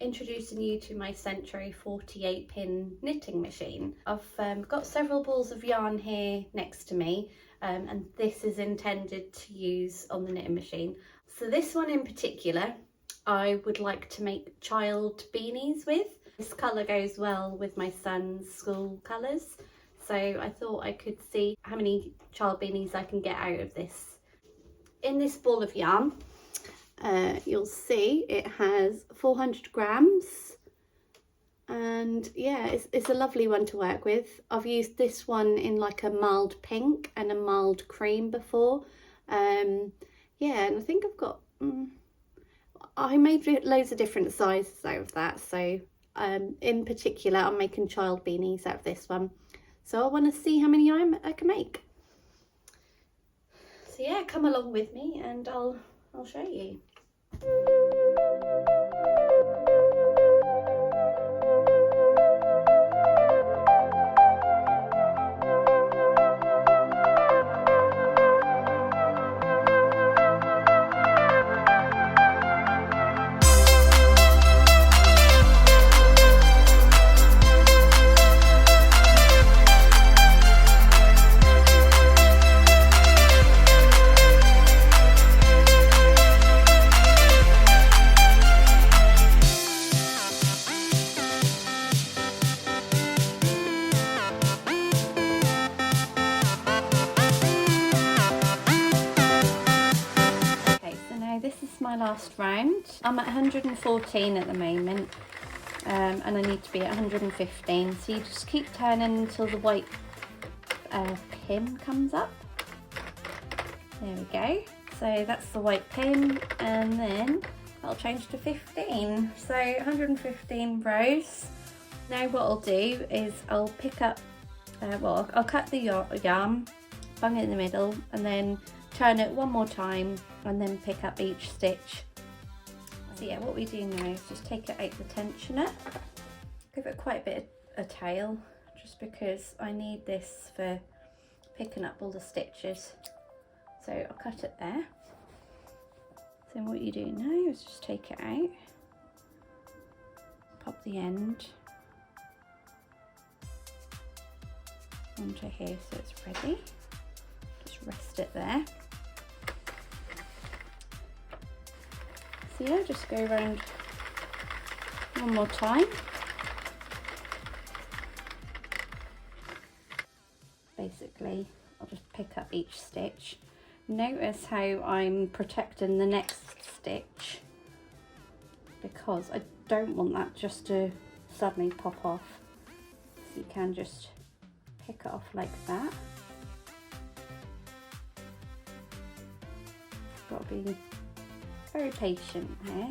introducing you to my Sentro 48 pin knitting machine. I've got several balls of yarn here next to me, and this is intended to use on the knitting machine. So this one in particular I would like to make child beanies with. This colour goes well with my son's school colours, so I thought I could see how many child beanies I can get out of this. In this ball of yarn, you'll see it has 400 grams, and yeah, it's a lovely one to work with. I've used this one in like a mild pink and a mild cream before. Yeah, and I think I've got I made loads of different sizes out of that, so in particular I'm making child beanies out of this one, so I want to see how many I can make. So yeah, come along with me and I'll show you. My last round. I'm at 114 at the moment, and I need to be at 115, so you just keep turning until the white pin comes up. There we go, so that's the white pin, and then I'll change to 15, so 115 rows. Now what I'll do is I'll pick up well, I'll cut the yarn, bung it in the middle, and then turn it one more time and then pick up each stitch. So yeah, what we do now is just take it out the tensioner, give it quite a bit of a tail, just because I need this for picking up all the stitches. So I'll cut it there. So what you do now is just take it out, pop the end onto here so it's ready. Just rest it there. So yeah, just go around one more time. Basically, I'll just pick up each stitch. Notice how I'm protecting the next stitch, because I don't want that just to suddenly pop off. So you can just pick it off like that. Got to be very patient here.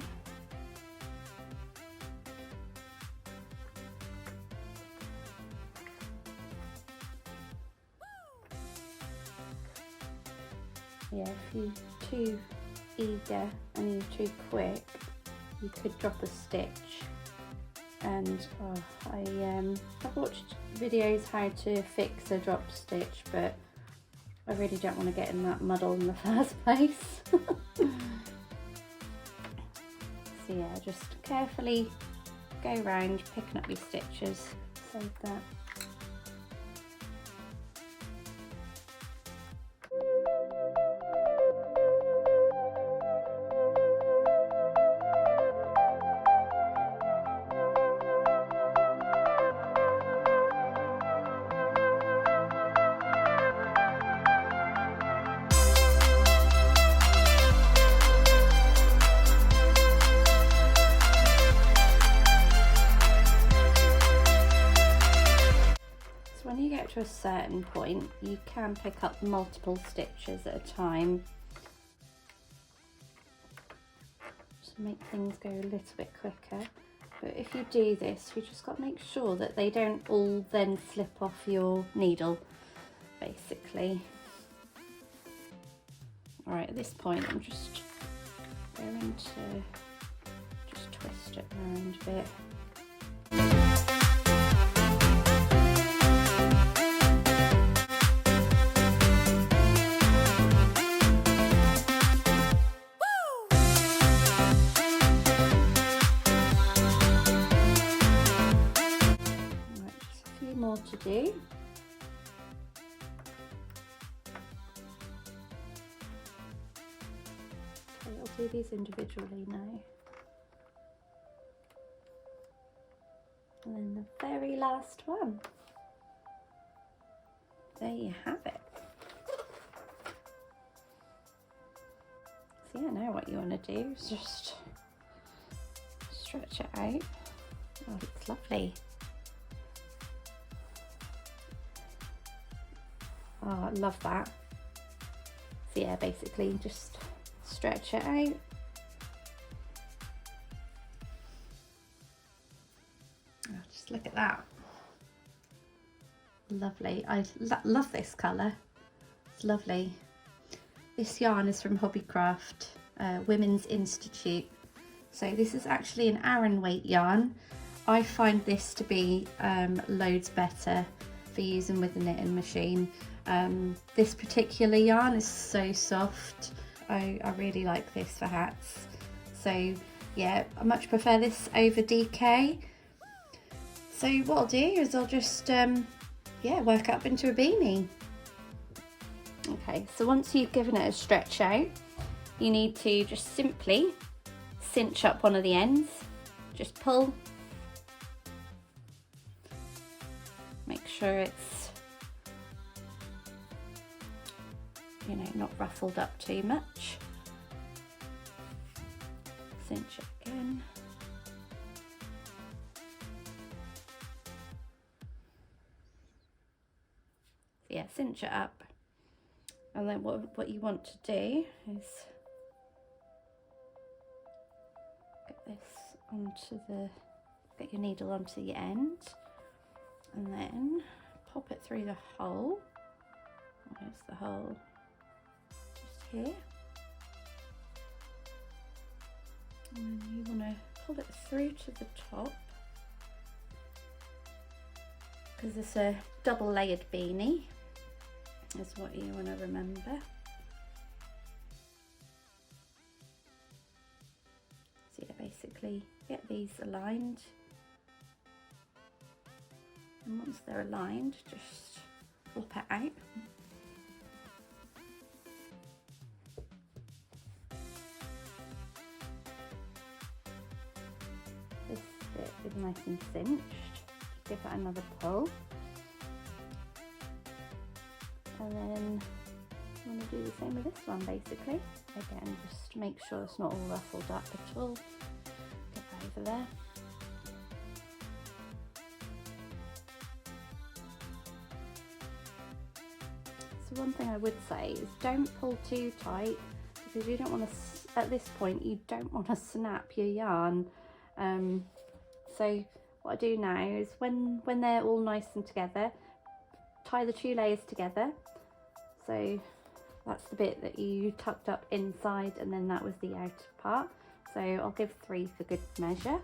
Yeah, if you're too eager and you're too quick, you could drop a stitch. And I've watched videos how to fix a dropped stitch, but I really don't want to get in that muddle in the first place. So yeah, just carefully go around picking up your stitches, save that. When you get to a certain point, you can pick up multiple stitches at a time. Just make things go a little bit quicker. But if you do this, you just got to make sure that they don't all then slip off your needle, basically. Alright, at this point I'm just going to just twist it around a bit. to do. Okay, I'll do these individually now. And then the very last one. There you have it. So yeah, now what you want to do is just stretch it out. Oh, it's lovely. Oh, I love that. So yeah, basically just stretch it out. Oh, just look at that. Lovely. I love this colour. It's lovely. This yarn is from Hobbycraft Women's Institute. So this is actually an Aran weight yarn. I find this to be loads better for using with the knitting machine. This particular yarn is so soft. I really like this for hats. So yeah, I much prefer this over DK. So what I'll do is I'll just yeah, work up into a beanie. Okay, so once you've given it a stretch out, you need to just simply cinch up one of the ends. Just pull. Make sure it's, you know, not ruffled up too much. Cinch it again. So yeah, cinch it up. And then what you want to do is get your needle onto the end, and then pop it through the hole. Where's the hole? Just here. And then you want to pull it through to the top, because it's a double layered beanie, is what you want to remember. So yeah, basically get these aligned, and once they're aligned, just flop it out. This bit is nice and cinched. Give it another pull, and then you want to do the same with this one basically. Again, just make sure it's not all ruffled up at all. Get that over there. So one thing I would say is don't pull too tight, because you don't want to, at this point, you don't want to snap your yarn. So what I do now is when they're all nice and together, tie the two layers together. So that's the bit that you tucked up inside, and then that was the outer part. So I'll give 3 for good measure.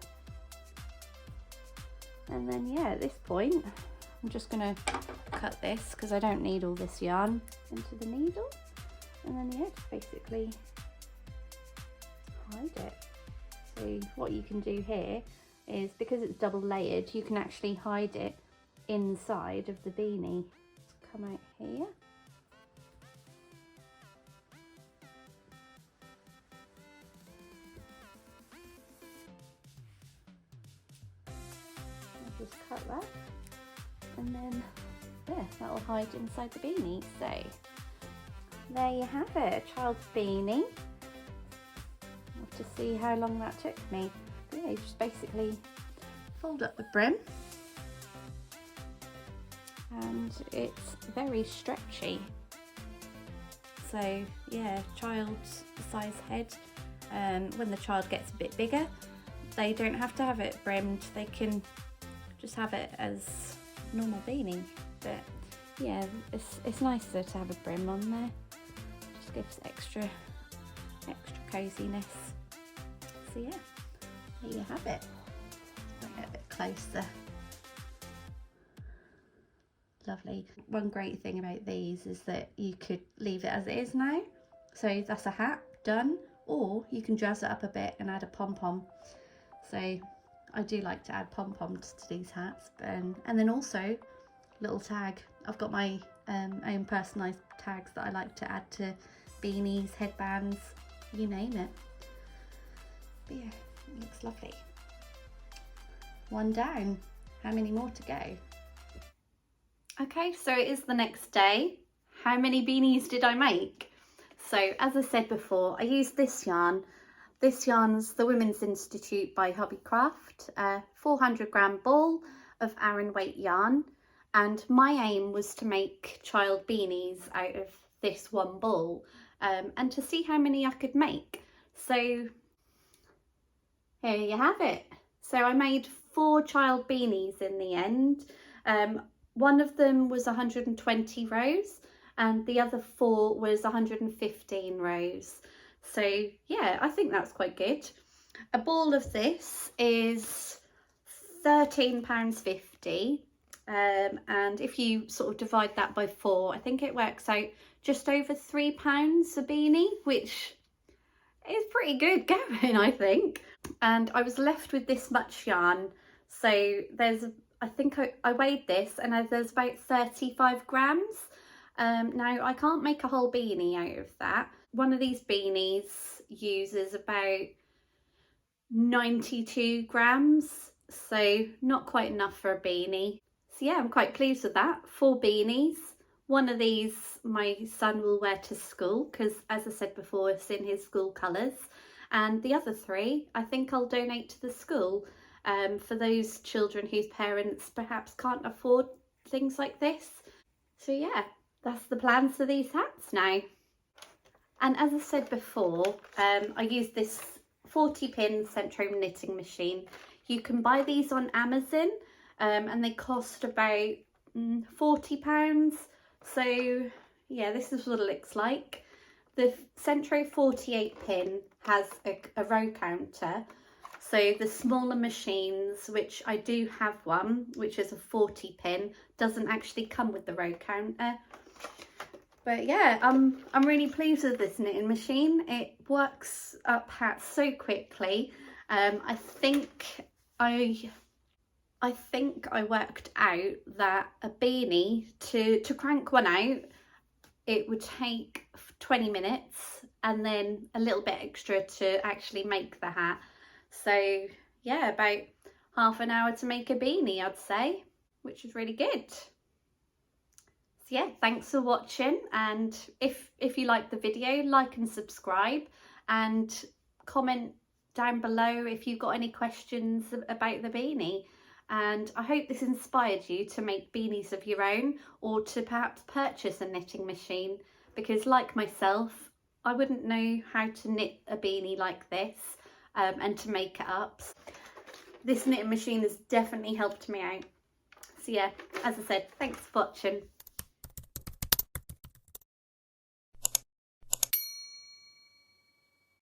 And then yeah, at this point, I'm just gonna cut this, because I don't need all this yarn, into the needle. And then yeah, just basically hide it. So what you can do here is, because it's double layered, you can actually hide it inside of the beanie. Just come out here. I'll just cut that, and then yeah, that will hide inside the beanie. So there you have it, a child's beanie. I'll have to see how long that took me. But yeah, you just basically fold up the brim, and it's very stretchy. So yeah, child's size head. When the child gets a bit bigger, they don't have to have it brimmed, they can just have it as normal beanie. But yeah, it's nicer to have a brim on there. Just gives extra coziness. So yeah, there you have it. Bring it a bit closer. Lovely. One great thing about these is that you could leave it as it is now. So that's a hat done, or you can jazz it up a bit and add a pom-pom. So I do like to add pom-poms to these hats, and then also little tag. I've got my own personalised tags that I like to add to beanies, headbands, you name it. But yeah, it looks lovely. One down. How many more to go? Okay, so it is the next day. How many beanies did I make? So as I said before, I used this yarn. This yarn's the Women's Institute by Hobbycraft, a 400-gram ball of Aran weight yarn. And my aim was to make child beanies out of this one ball, and to see how many I could make. So here you have it. So I made 4 child beanies in the end. One of them was 120 rows and the other 4 was 115 rows. So yeah, I think that's quite good. A ball of this is £13.50. And if you sort of divide that by 4, I think it works out just over £3 a beanie, which is pretty good going, I think. And I was left with this much yarn. So there's, I think I weighed this and there's about 35 grams. Now I can't make a whole beanie out of that. One of these beanies uses about 92 grams, so not quite enough for a beanie. So yeah, I'm quite pleased with that. 4 beanies. One of these my son will wear to school because, as I said before, it's in his school colours. And the other 3 I think I'll donate to the school, for those children whose parents perhaps can't afford things like this. So yeah, that's the plans for these hats now. And as I said before, I used this 40-pin Sentro knitting machine. You can buy these on Amazon, and they cost about £40. So yeah, this is what it looks like. The Sentro 48-pin has a row counter. So the smaller machines, which I do have one, which is a 40-pin, doesn't actually come with the row counter. But yeah, I'm really pleased with this knitting machine. It works up hats so quickly. I think I worked out that a beanie, to crank one out, it would take 20 minutes and then a little bit extra to actually make the hat. So yeah, about half an hour to make a beanie, I'd say, which is really good. So yeah, thanks for watching, and if you like the video, like and subscribe, and comment down below if you've got any questions about the beanie. And I hope this inspired you to make beanies of your own, or to perhaps purchase a knitting machine, because like myself, I wouldn't know how to knit a beanie like this, and to make it up. This knitting machine has definitely helped me out. So yeah, as I said, thanks for watching.